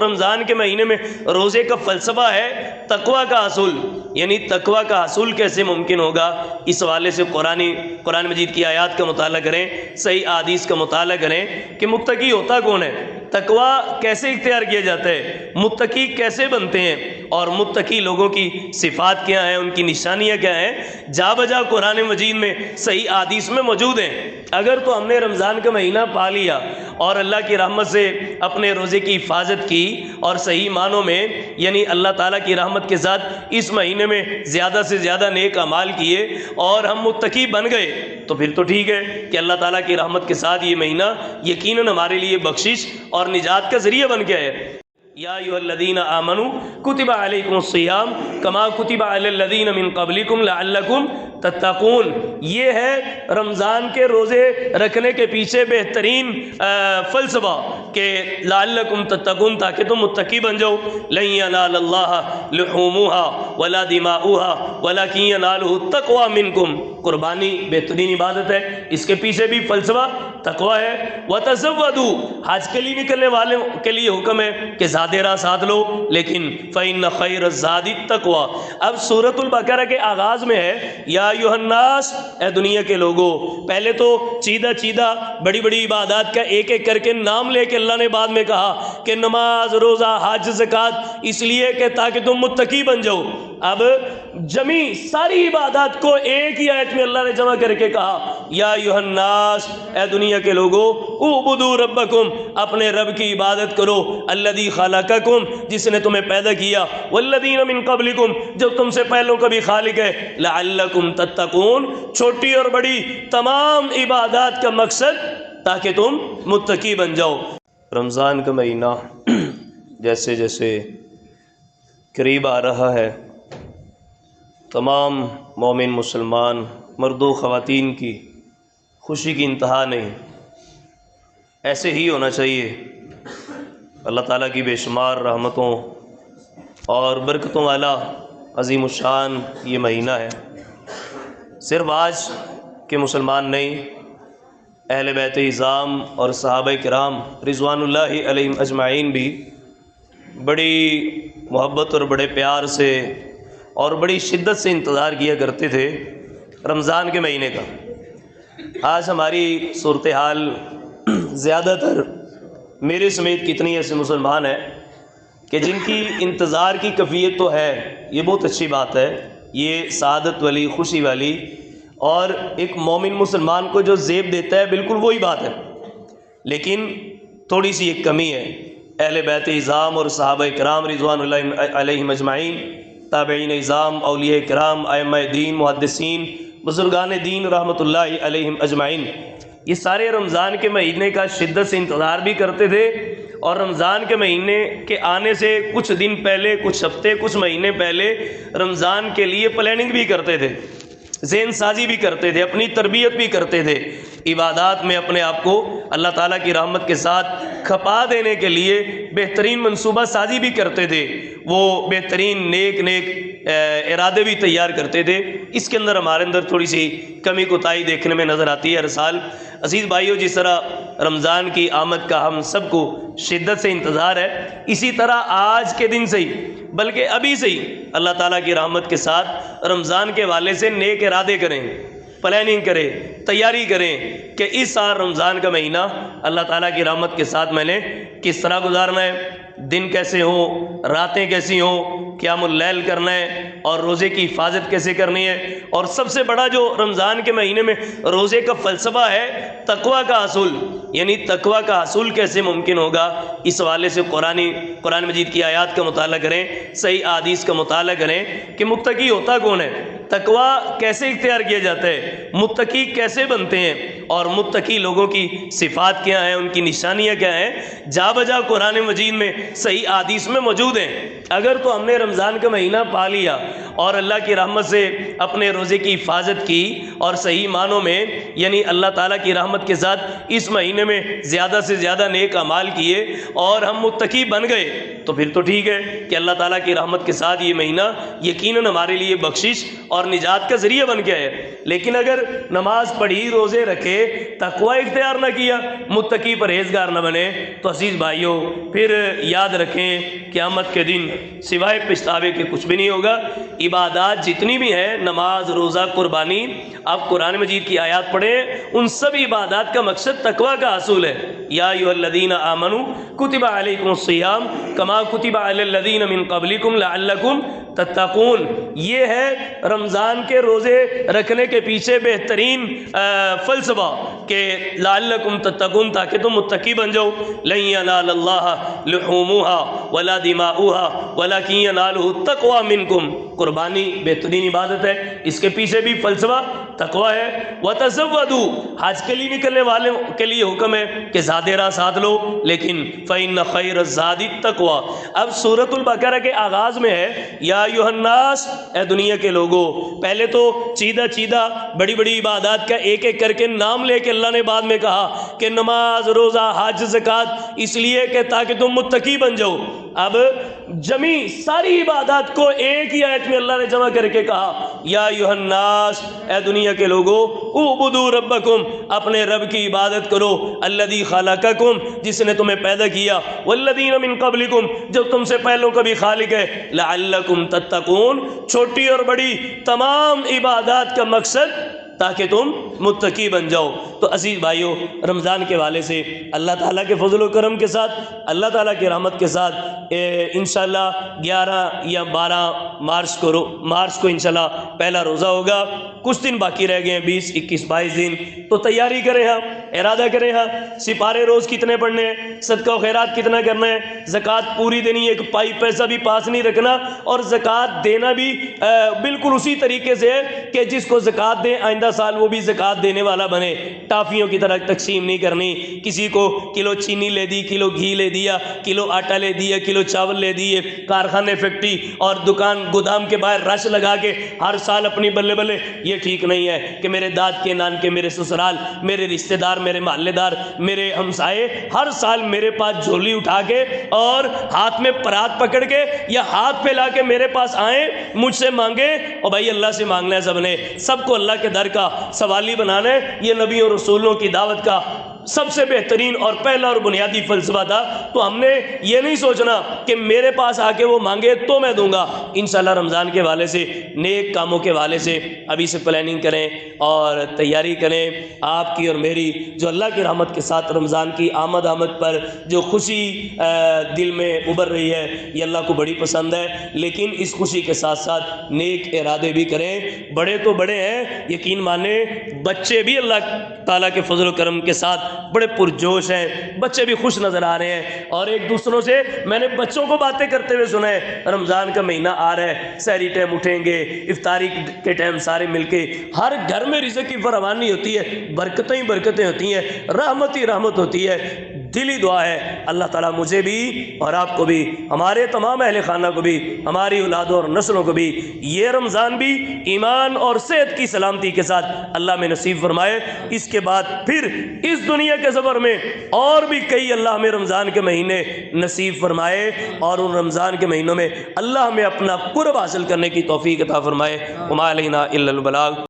رمضان کے مہینے میں روزے کا فلسفہ ہے تقوی کا حصول، یعنی تقوی کا حصول کیسے ممکن ہوگا، اس حوالے سے قرآن مجید کی آیات کا مطالعہ کریں، صحیح احادیث کا مطالعہ کریں کہ متقی ہوتا کون ہے، تقوی کیسے اختیار کیا جاتا ہے، متقی کیسے بنتے ہیں، اور متقی لوگوں کی صفات کیا ہیں، ان کی نشانیاں کیا ہیں، جا بجا قرآن مجید میں صحیح احادیث میں موجود ہیں۔ اگر تو ہم نے رمضان کا مہینہ پا لیا اور اللہ کی رحمت سے اپنے روزے کی حفاظت کی اور صحیح معنوں میں یعنی اللہ تعالیٰ کی رحمت کے ساتھ اس مہینے میں زیادہ سے زیادہ نیک اعمال کیے اور ہم متقی بن گئے تو پھر تو ٹھیک ہے کہ اللہ تعالیٰ کی رحمت کے ساتھ یہ مہینہ یقیناً ہمارے لیے بخشش اور نجات کا ذریعہ بن گیا ہے۔ یا ایھا الذین آمنوا کتب علیکم الصیام کما کتب علی الذین من قبلکم لعلکم تتقون، یہ ہے رمضان کے روزے رکھنے کے پیچھے بہترین فلسفہ کہ لعلکم تتقون، تاکہ تم متقی بن جاؤ۔ لن ینال اللہ لحومها ولا دماؤها ولکن ینالہ التقوی منکم، قربانی بہترین عبادت ہے، اس کے پیچھے بھی فلسفہ تقوی ہے۔ وتزودوا، حج کے لیے نکلنے والوں کے لیے حکم ہے کہ زاد راہ ساتھ لو، لیکن فإن خیر الزاد التقوی۔ اب سورۃ البقرہ کے آغاز میں ہے یا ایھا الناس، اے دنیا کے لوگوں، پہلے تو چیدہ بڑی بڑی عبادات کا ایک ایک کر کے نام لے کے اللہ نے بعد میں کہا کہ نماز، روزہ، حج، زکوٰۃ، اس لیے کہ تاکہ تم متقی بن جاؤ۔ اب جمی ساری عبادات کو ایک ہی آیت میں اللہ نے جمع کر کے کہا یا ایھا الناس، اے دنیا کے لوگوں، اعبدوا ربکم، اپنے رب کی عبادت کرو، الذی خلقکم، جس نے تمہیں پیدا کیا، والذین من قبلکم، جو تم سے پہلوں کا بھی خالق ہے، لعلکم تتقون، چھوٹی اور بڑی تمام عبادات کا مقصد تاکہ تم متقی بن جاؤ۔ رمضان کا مہینہ جیسے جیسے قریب آ رہا ہے، تمام مومن مسلمان مرد و خواتین کی خوشی کی انتہا نہیں، ایسے ہی ہونا چاہیے۔ اللہ تعالیٰ کی بے شمار رحمتوں اور برکتوں والا عظیم الشان یہ مہینہ ہے۔ صرف آج کے مسلمان نہیں، اہل بیت اعظام اور صحابہ کرام رضوان اللہ علیہم اجمعین بھی بڑی محبت اور بڑے پیار سے اور بڑی شدت سے انتظار کیا کرتے تھے رمضان کے مہینے کا۔ آج ہماری صورتحال زیادہ تر میرے سمیت کتنی ایسے مسلمان ہیں کہ جن کی انتظار کی کیفیت تو ہے، یہ بہت اچھی بات ہے، یہ سعادت والی، خوشی والی، اور ایک مومن مسلمان کو جو زیب دیتا ہے بالکل وہی بات ہے، لیکن تھوڑی سی ایک کمی ہے۔ اہل بیت اعظام اور صحابہ کرام رضوان اللہ علیہم اجمعین، تابعین اعظام، اولیاء کرام، ائمہ دین، محدثین، بزرگان دین رحمۃ اللہ علیہم اجمعین، یہ سارے رمضان کے مہینے کا شدت سے انتظار بھی کرتے تھے، اور رمضان کے مہینے کے آنے سے کچھ دن پہلے، کچھ ہفتے، کچھ مہینے پہلے رمضان کے لیے پلاننگ بھی کرتے تھے، ذہن سازی بھی کرتے تھے، اپنی تربیت بھی کرتے تھے، عبادات میں اپنے آپ کو اللہ تعالیٰ کی رحمت کے ساتھ کھپا دینے کے لیے بہترین منصوبہ سازی بھی کرتے تھے، وہ بہترین نیک ارادے بھی تیار کرتے تھے۔ اس کے اندر ہمارے اندر تھوڑی سی کمی کوتاہی دیکھنے میں نظر آتی ہے ہر سال۔ عزیز بھائیو، جس طرح رمضان کی آمد کا ہم سب کو شدت سے انتظار ہے، اسی طرح آج کے دن سے ہی، بلکہ ابھی سے ہی اللہ تعالیٰ کی رحمت کے ساتھ رمضان کے حوالے سے نیک ارادے کریں، پلاننگ کریں، تیاری کریں کہ اس سال رمضان کا مہینہ اللہ تعالیٰ کی رحمت کے ساتھ میں نے کس طرح گزارنا ہے، دن کیسے ہوں، راتیں کیسی ہوں، قیام اللیل کرنا ہے، اور روزے کی حفاظت کیسے کرنی ہے، اور سب سے بڑا جو رمضان کے مہینے میں روزے کا فلسفہ ہے تقوی کا حصول، یعنی تقوی کا حصول کیسے ممکن ہوگا، اس حوالے سے قرآن مجید کی آیات کا مطالعہ کریں، صحیح احادیث کا مطالعہ کریں کہ متقی ہوتا کون ہے، تقوی کیسے اختیار کیا جاتا ہے، متقی کیسے بنتے ہیں، اور متقی لوگوں کی صفات کیا ہیں، ان کی نشانیاں کیا ہیں، جا بجا قرآن مجید میں صحیح احادیث میں موجود ہیں۔ اگر تو ہم نے رمضان کا مہینہ پا لیا اور اللہ کی رحمت سے اپنے روزے کی حفاظت کی اور صحیح معنوں میں یعنی اللہ تعالیٰ کی رحمت کے ساتھ اس مہینے میں زیادہ سے زیادہ نیک اعمال کیے اور ہم متقی بن گئے تو پھر تو ٹھیک ہے کہ اللہ تعالیٰ کی رحمت کے ساتھ یہ مہینہ یقیناً ہمارے لیے بخشش اور نجات کا ذریعہ بن گیا ہے۔ لیکن اگر نماز پڑھی، روزے رکھے، تقوی اختیار نہ کیا، متقی پرہیزگار نہ بنے، تو عزیز بھائیوں پھر یاد رکھیں قیامت کے دن سوائے پچھتاوے کے کچھ بھی نہیں ہوگا۔ عبادات جتنی بھی ہیں، نماز، روزہ، قربانی، آپ قرآن مجید کی آیات پڑھیں، ان سب عبادات کا مقصد تقوی کا حصول ہے۔ یا ایھا الذین آمنوا کتب علیکم الصیام کما کتب علی الذین من قبلکم لعلکم تتقون۔ یہ ہے رمضان کے روزے رکھنے کے پیچھے بہترین فلسفہ کہ لعلکم تتقون، تاکہ تم متقی بن جاؤ۔ لن ینال اللہ لحومها ولا دماؤها ولکن ینالہ التقوی منکم۔ قربانی بہترین عبادت ہے، اس کے پیچھے بھی فلسفہ تقوی ہے۔ وتزودوا، حج کے لیے نکلنے والوں کے لیے حکم ہے کہ زاد راہ ساتھ لو، لیکن فإن خیر الزاد التقوی۔ اب سورۃ البقرہ کے آغاز میں ہے یا ایھا الناس، اے دنیا کے لوگوں۔ پہلے تو چیدہ چیدہ بڑی بڑی عبادات کا ایک ایک کر کے نام لے کے اللہ نے بعد میں کہا کہ نماز، روزہ، حج، زکوٰۃ، اس لیے کہ تاکہ تم متقی بن جاؤ۔ اب جمی ساری عبادات کو ایک ہی آیت میں اللہ نے جمع کر کے کہا یا ایھا الناس، اے دنیا کے لوگوں، اعبدوا ربکم، اپنے رب کی عبادت کرو، الذی خلقکم، جس نے تمہیں پیدا کیا، والذین من قبلکم، جو تم سے پہلوں کا بھی خالق ہے، لعلکم تتقون۔ چھوٹی اور بڑی تمام عبادات کا مقصد تاکہ تم متقی بن جاؤ۔ تو عزیز بھائیوں، رمضان کے حوالے سے اللہ تعالیٰ کے فضل و کرم کے ساتھ، اللہ تعالیٰ کی رحمت کے ساتھ انشاءاللہ 11 یا 12 مارچ کو انشاءاللہ پہلا روزہ ہوگا۔ کچھ دن باقی رہ گئے ہیں، 20، 21، 22 دن، تو تیاری کریں ہاں، ارادہ کریں ہاں، سپارے روز کتنے پڑھنے ہیں، صدقہ و خیرات کتنا کرنا ہے، زکوٰۃ پوری دینی ہے، ایک پائی پیسہ بھی پاس نہیں رکھنا، اور زکوٰۃ دینا بھی بالکل اسی طریقے سے ہے کہ جس کو زکوٰۃ دیں آئندہ سال وہ بھی زکوٰۃ دینے والا بنے۔ ٹافیوں کی طرح تقسیم نہیں کرنی، کسی کو کلو چینی لے دی، کلو گھی لے دیا، کلو آٹا لے دیا، کلو چاول لے دیے، کارخانے، فیکٹری اور دکان گودام کے باہر رش لگا کے ہر سال اپنی بلے بلے، یہ ٹھیک نہیں ہے کہ میرے داد کے، نان کے، میرے سسرال، میرے رشتہ دار، میرے محلے دار، میرے ہمسائے ہر سال میرے پاس جھولی اٹھا کے اور ہاتھ میں پرات پکڑ کے یا ہاتھ پھیلا کے میرے پاس آئیں، مجھ سے مانگے، اور بھائی اللہ سے مانگنا ہے سب نے، سب کو اللہ کے در کا سوالی بنانا ہے۔ یہ نبی اور رسولوں کی دعوت کا سب سے بہترین اور پہلا اور بنیادی فلسفہ تھا۔ تو ہم نے یہ نہیں سوچنا کہ میرے پاس آ کے وہ مانگے تو میں دوں گا۔ انشاءاللہ رمضان کے حوالے سے، نیک کاموں کے حوالے سے ابھی سے پلاننگ کریں اور تیاری کریں۔ آپ کی اور میری جو اللہ کی رحمت کے ساتھ رمضان کی آمد پر جو خوشی دل میں ابھر رہی ہے، یہ اللہ کو بڑی پسند ہے، لیکن اس خوشی کے ساتھ ساتھ نیک ارادے بھی کریں۔ بڑے تو بڑے ہیں، یقین مانیں، بچے بھی اللہ تعالیٰ کے فضل و کرم کے ساتھ بڑے پرجوش ہیں، بچے بھی خوش نظر آ رہے ہیں، اور ایک دوسروں سے میں نے بچوں کو باتیں کرتے ہوئے سنا ہے، رمضان کا مہینہ آ رہا ہے، سحری ٹائم اٹھیں گے، افطاری کے ٹائم سارے مل کے، ہر گھر میں رزق کی فراوانی ہوتی ہے، برکتیں ہی برکتیں ہوتی ہیں، رحمت ہی رحمت ہوتی ہے۔ دلی دعا ہے اللہ تعالیٰ مجھے بھی اور آپ کو بھی، ہمارے تمام اہل خانہ کو بھی، ہماری اولادوں اور نسلوں کو بھی یہ رمضان بھی ایمان اور صحت کی سلامتی کے ساتھ اللہ میں نصیب فرمائے۔ اس کے بعد پھر اس دنیا کے سفر میں اور بھی کئی اللہ ہمیں رمضان کے مہینے نصیب فرمائے، اور ان رمضان کے مہینوں میں اللہ ہمیں اپنا قرب حاصل کرنے کی توفیق عطا فرمائے۔ وما علینا الا البلاغ۔